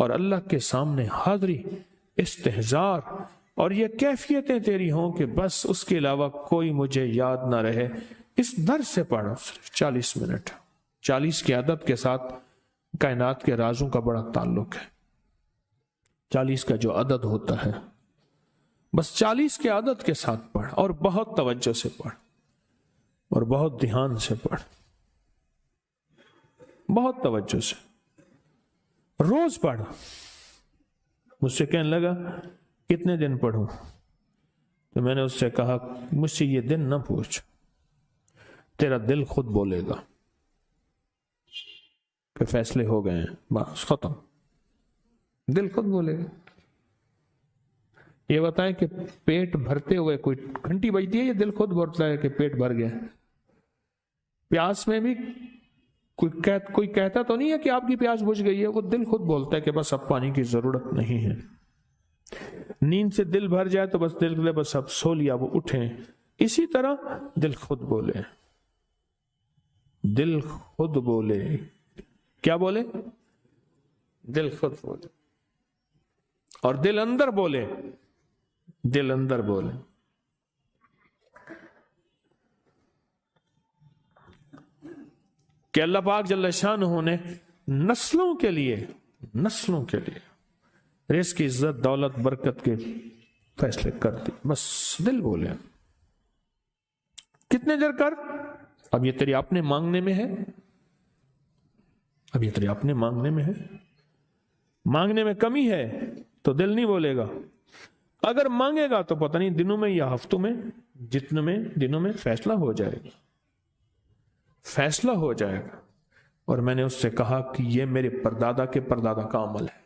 اور اللہ کے سامنے حاضری، استحضار، اور یہ کیفیتیں تیری ہوں کہ بس اس کے علاوہ کوئی مجھے یاد نہ رہے۔ اس درس سے پڑھو صرف 40 منٹ۔ 40 کی عدد کے ساتھ کائنات کے رازوں کا بڑا تعلق ہے۔ 40 کا جو عدد ہوتا ہے، بس 40 کے عدد کے ساتھ پڑھ، اور بہت توجہ سے پڑھ، اور بہت دھیان سے پڑھ، بہت توجہ سے روز پڑھ۔ مجھ سے کہنے لگا کتنے دن پڑھوں؟ تو میں نے اس سے کہا مجھ سے یہ دن نہ پوچھ، تیرا دل خود بولے گا کہ فیصلے ہو گئے ہیں، بس ختم، دل خود بولے گا۔ یہ بتائیں کہ پیٹ بھرتے ہوئے کوئی گھنٹی بجتی ہے، یہ دل خود بولتا ہے کہ پیٹ بھر گیا۔ پیاس میں بھی کوئی کہتا تو نہیں ہے کہ آپ کی پیاس بجھ گئی ہے، وہ دل خود بولتا ہے کہ بس اب پانی کی ضرورت نہیں ہے۔ نیند سے دل بھر جائے تو بس دل کے بس اب سو لیا، وہ اٹھیں۔ اسی طرح دل خود بولے، دل خود بولے، کیا بولے؟ دل خود بولے، اور دل اندر بولے، دل اندر بولے۔ کہ اللہ پاک جل شانہ نے نسلوں کے لیے رزق کی عزت، دولت، برکت کے فیصلے کر دی، بس دل بولے۔ کتنے دیر کر؟ اب یہ تیری اپنے مانگنے میں ہے، اب یہ تیری اپنے مانگنے میں ہے۔ مانگنے میں کمی ہے تو دل نہیں بولے گا، اگر مانگے گا تو پتہ نہیں دنوں میں یا ہفتوں میں، جتنے میں دنوں میں فیصلہ ہو جائے گا، فیصلہ ہو جائے گا۔ اور میں نے اس سے کہا کہ یہ میرے پردادا کے پردادا کا عمل ہے،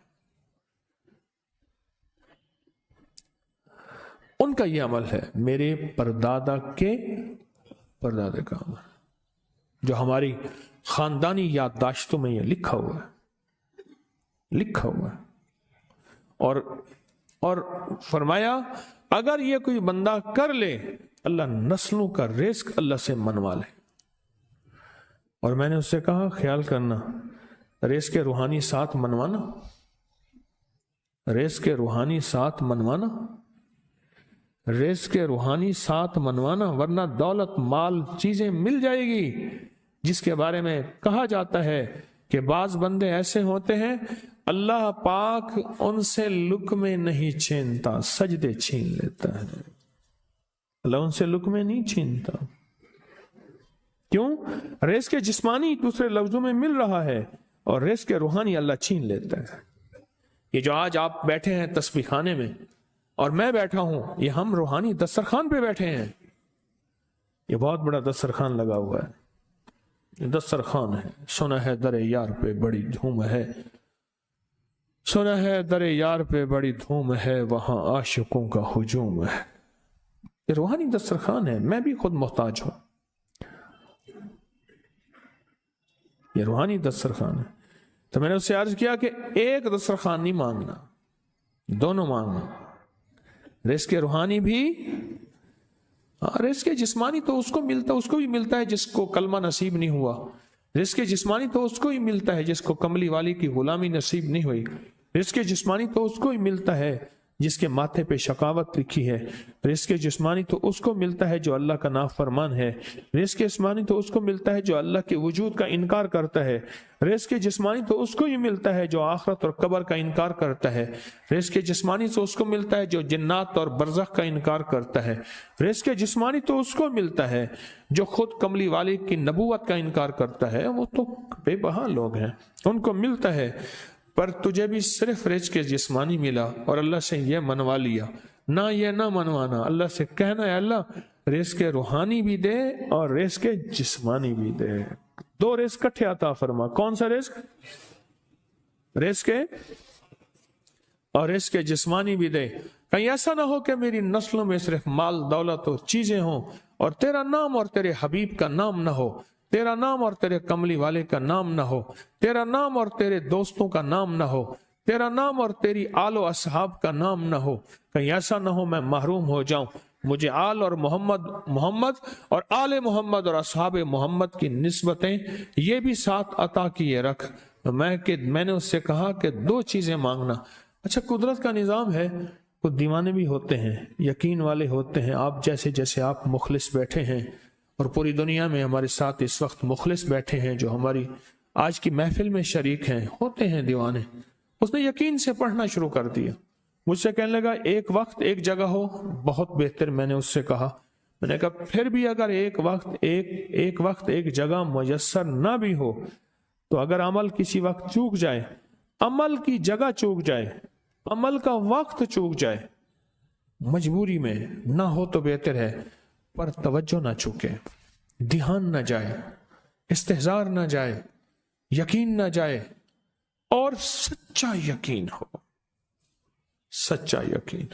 ان کا یہ عمل ہے، میرے پردادا کے پردادا کا عمل، جو ہماری خاندانی یادداشتوں میں یہ لکھا ہوا ہے، لکھا ہوا ہے۔ اور فرمایا اگر یہ کوئی بندہ کر لے، اللہ نسلوں کا رزق اللہ سے منوا لے۔ اور میں نے اس سے کہا خیال کرنا، رزق کے روحانی ساتھ منوانا، رزق کے روحانی ساتھ منوانا، رزق کے روحانی ساتھ منوانا، ورنہ دولت، مال، چیزیں مل جائے گی جس کے بارے میں کہا جاتا ہے کہ بعض بندے ایسے ہوتے ہیں اللہ پاک ان سے لقمے نہیں چھینتا، سجدے چھین لیتا ہے۔ اللہ ان سے لقمے نہیں چھینتا، کیوں؟ رزق جسمانی دوسرے لفظوں میں مل رہا ہے، اور رزق روحانی اللہ چھین لیتا ہے۔ یہ جو آج آپ بیٹھے ہیں تسبیح خانے میں اور میں بیٹھا ہوں، یہ ہم روحانی دسترخوان پہ بیٹھے ہیں۔ یہ بہت بڑا دسترخوان لگا ہوا ہے، یہ دسترخوان ہے۔ سنا ہے در یار پہ بڑی دھوم ہے، سنا ہے در یار پہ بڑی دھوم ہے، وہاں عاشقوں کا ہجوم ہے۔ یہ روحانی دسترخوان ہے، میں بھی خود محتاج ہوں، یہ روحانی دسترخوان ہے۔ تو میں نے اس سے عرض کیا کہ ایک دسترخوان نہیں مانگنا، دونوں مانگنا، رزق روحانی بھی، رزق جسمانی تو اس کو بھی ملتا ہے جس کو کلمہ نصیب نہیں ہوا، رزق جسمانی تو اس کو ہی ملتا ہے جس کو کملی والی کی غلامی نصیب نہیں ہوئی، رزق جسمانی تو اس کو ہی ملتا ہے جس کے ماتھے پہ شقاوت لکھی ہے، رزق جسمانی تو اس کو ملتا ہے جو اللہ کا نافرمان ہے، رزق جسمانی تو اس کو ملتا ہے جو اللہ کے وجود کا انکار کرتا ہے، رزق جسمانی تو اس کو ہی ملتا ہے جو آخرت اور قبر کا انکار کرتا ہے، رزق جسمانی تو اس کو ملتا ہے جو جنات اور برزخ کا انکار کرتا ہے، رزق جسمانی تو اس کو ملتا ہے جو خود کملی والی کی نبوت کا انکار کرتا ہے، وہ تو بے بہا لوگ ہیں، ان کو ملتا ہے۔ پر تجھے بھی صرف رزق جسمانی ملا اور اللہ سے یہ منوا لیا، نہ یہ نہ منوانا، اللہ سے کہنا ہے اللہ رزق روحانی بھی دے اور رزق جسمانی بھی دے، دو رزق کٹھے عطا فرما۔ کون سا رزق؟ رزق اور رزق جسمانی بھی دے۔ کہیں ایسا نہ ہو کہ میری نسلوں میں صرف مال، دولت اور چیزیں ہوں اور تیرا نام اور تیرے حبیب کا نام نہ ہو، تیرا نام اور تیرے کملی والے کا نام نہ ہو، تیرا نام اور تیرے دوستوں کا نام نہ ہو، تیرا نام اور تیری آل و اصحاب کا نام نہ ہو۔ کہیں ایسا نہ ہو میں محروم ہو جاؤں، مجھے آل اور محمد اور آل محمد اور اصحاب محمد کی نسبتیں یہ بھی ساتھ عطا کیے رکھ، میں نے اس سے کہا کہ 2 چیزیں مانگنا۔ اچھا قدرت کا نظام ہے، کچھ دیوانے بھی ہوتے ہیں، یقین والے ہوتے ہیں، آپ جیسے آپ مخلص بیٹھے ہیں، اور پوری دنیا میں ہمارے ساتھ اس وقت مخلص بیٹھے ہیں جو ہماری آج کی محفل میں شریک ہیں، ہوتے ہیں دیوانے۔ اس نے یقین سے پڑھنا شروع کر دیا، مجھ سے کہنے لگا ایک وقت ایک جگہ ہو بہت بہتر۔ میں نے اس سے کہا، میں نے کہا پھر بھی اگر ایک وقت ایک جگہ میسر نہ بھی ہو تو اگر عمل کسی وقت چوک جائے، عمل کی جگہ چوک جائے، عمل کا وقت چوک جائے، مجبوری میں نہ ہو تو بہتر ہے، پر توجہ نہ چوکے، دھیان نہ جائے، استحضار نہ جائے، یقین نہ جائے، اور سچا یقین ہو، سچا یقین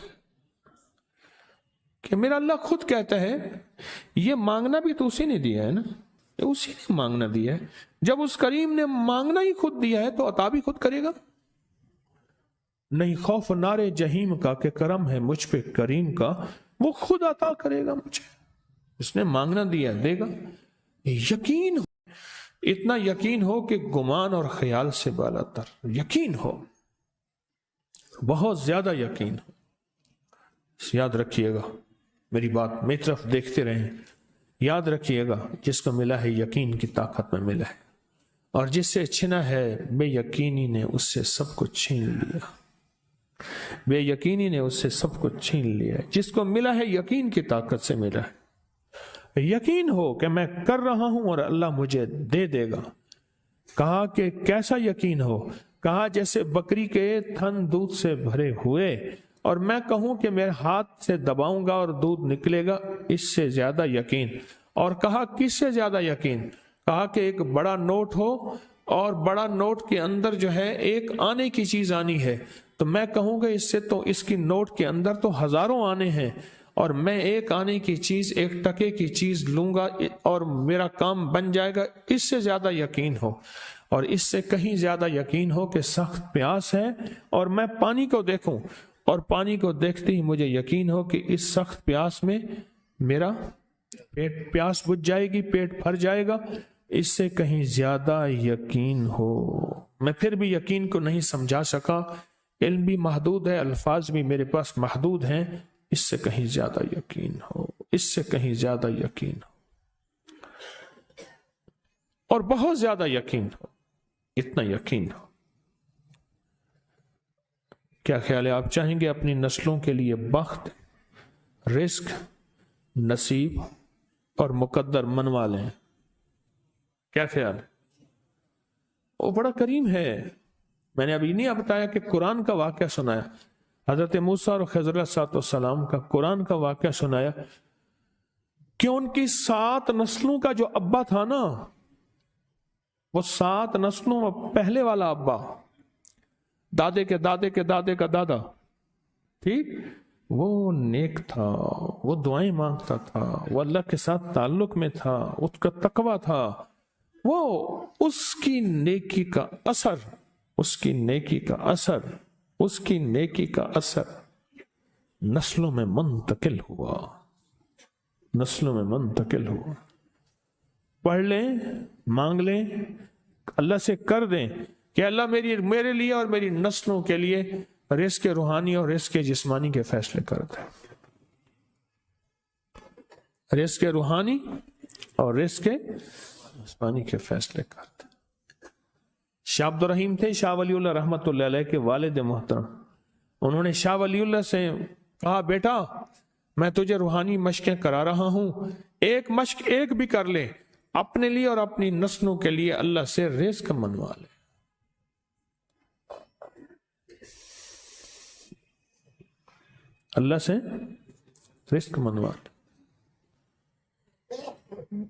کہ میرا اللہ خود کہتا ہے یہ مانگنا بھی تو اسی نے دیا ہے نا، اسی نے مانگنا دیا ہے۔ جب اس کریم نے مانگنا ہی خود دیا ہے تو عطا بھی خود کرے گا۔ نہیں خوف نارے جہیم کا کہ کرم ہے مجھ پہ کریم کا، وہ خود عطا کرے گا مجھے، اس نے مانگنا دیا دے گا۔ یقین ہو، اتنا یقین ہو کہ گمان اور خیال سے بالا تر یقین ہو، بہت زیادہ یقین ہو۔ یاد رکھیے گا میری بات، میری طرف دیکھتے رہیں، یاد رکھیے گا جس کو ملا ہے یقین کی طاقت میں ملا ہے، اور جس سے چھنا ہے بے یقینی نے اس سے سب کچھ چھین لیا، بے یقینی نے اس سے سب کچھ چھین لیا۔ جس کو ملا ہے یقین کی طاقت سے ملا ہے، یقین ہو کہ میں کر رہا ہوں اور اللہ مجھے دے دے گا۔ کہا کہ کیسا یقین ہو؟ کہا جیسے بکری کے تھن دودھ سے بھرے ہوئے اور میں کہوں کہ میرے ہاتھ سے دباؤں گا اور دودھ نکلے گا، اس سے زیادہ یقین۔ اور کہا کس سے زیادہ یقین؟ کہا کہ ایک بڑا نوٹ ہو اور بڑا نوٹ کے اندر جو ہے ایک آنے کی چیز آنی ہے، تو میں کہوں گا اس سے تو اس کی نوٹ کے اندر تو ہزاروں آنے ہیں، اور میں ایک آنے کی چیز، ایک ٹکے کی چیز لوں گا اور میرا کام بن جائے گا۔ اس سے زیادہ یقین ہو، اور اس سے کہیں زیادہ یقین ہو کہ سخت پیاس ہے اور میں پانی کو دیکھوں، اور پانی کو دیکھتے ہی مجھے یقین ہو کہ اس سخت پیاس میں میرا پیاس بجھ جائے گی، پیٹ بھر جائے گا۔ اس سے کہیں زیادہ یقین ہو۔ میں پھر بھی یقین کو نہیں سمجھا سکا، علم بھی محدود ہے، الفاظ بھی میرے پاس محدود ہیں۔ اس سے کہیں زیادہ یقین ہو، اس سے کہیں زیادہ یقین ہو، اور بہت زیادہ یقین ہو، اتنا یقین ہو۔ کیا خیال ہے؟ آپ چاہیں گے اپنی نسلوں کے لیے بخت، رزق، نصیب اور مقدر منوا لیں؟ کیا خیال ہے؟ وہ بڑا کریم ہے۔ میں نے ابھی نہیں بتایا کہ قرآن کا واقعہ سنایا، حضرت موسیٰ اور خضر علیہ السلام کا قرآن کا واقعہ سنایا کہ ان کی 7 نسلوں کا جو ابا تھا نا، وہ 7 نسلوں میں پہلے والا ابا، دادے کے دادے کے دادے کا دادا، ٹھیک، وہ نیک تھا، وہ دعائیں مانگتا تھا، وہ اللہ کے ساتھ تعلق میں تھا، اس کا تقویٰ تھا، وہ اس کی نیکی کا اثر، اس کی نیکی کا اثر، اس کی نیکی کا اثر نسلوں میں منتقل ہوا، نسلوں میں منتقل ہوا۔ پڑھ لیں، مانگ لیں، اللہ سے کر دیں کہ اللہ میرے لیے اور میری نسلوں کے لیے رزق روحانی اور رزق جسمانی کے فیصلے کر دیں، رزق روحانی اور رزق جسمانی کے فیصلے کر دیں۔ شاہ عبد الرحیم تھے شاہ ولی اللہ رحمت اللہ علیہ کے والد محترم، انہوں نے شاہ ولی اللہ سے کہا بیٹا میں تجھے روحانی مشقیں کرا رہا ہوں، ایک مشق ایک بھی کر لے، اپنے لیے اور اپنی نسلوں کے لیے اللہ سے رزق منوا لے۔ اللہ سے رزق منوا لے،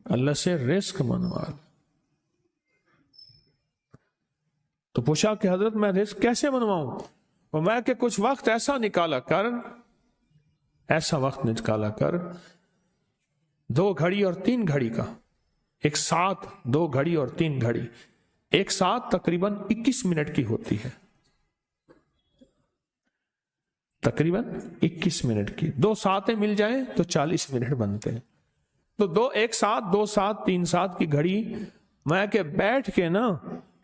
اللہ سے رزق منوا لے۔ تو پوچھا کہ حضرت میں رزق کیسے منواؤں؟ فرمایا کہ کچھ وقت ایسا نکالا کر، ایسا وقت نکالا کر 2 گھڑی اور 3 گھڑی کا، ایک ساتھ 2 گھڑی اور 3 گھڑی، ایک ساتھ تقریباً 21 منٹ کی ہوتی ہے، تقریباً 21 منٹ کی، 2 ساتیں مل جائیں تو 40 منٹ بنتے ہیں، تو ایک ساتھ 2 ساتھ 3 ساتھ کی گھڑی میں کہ بیٹھ کے نا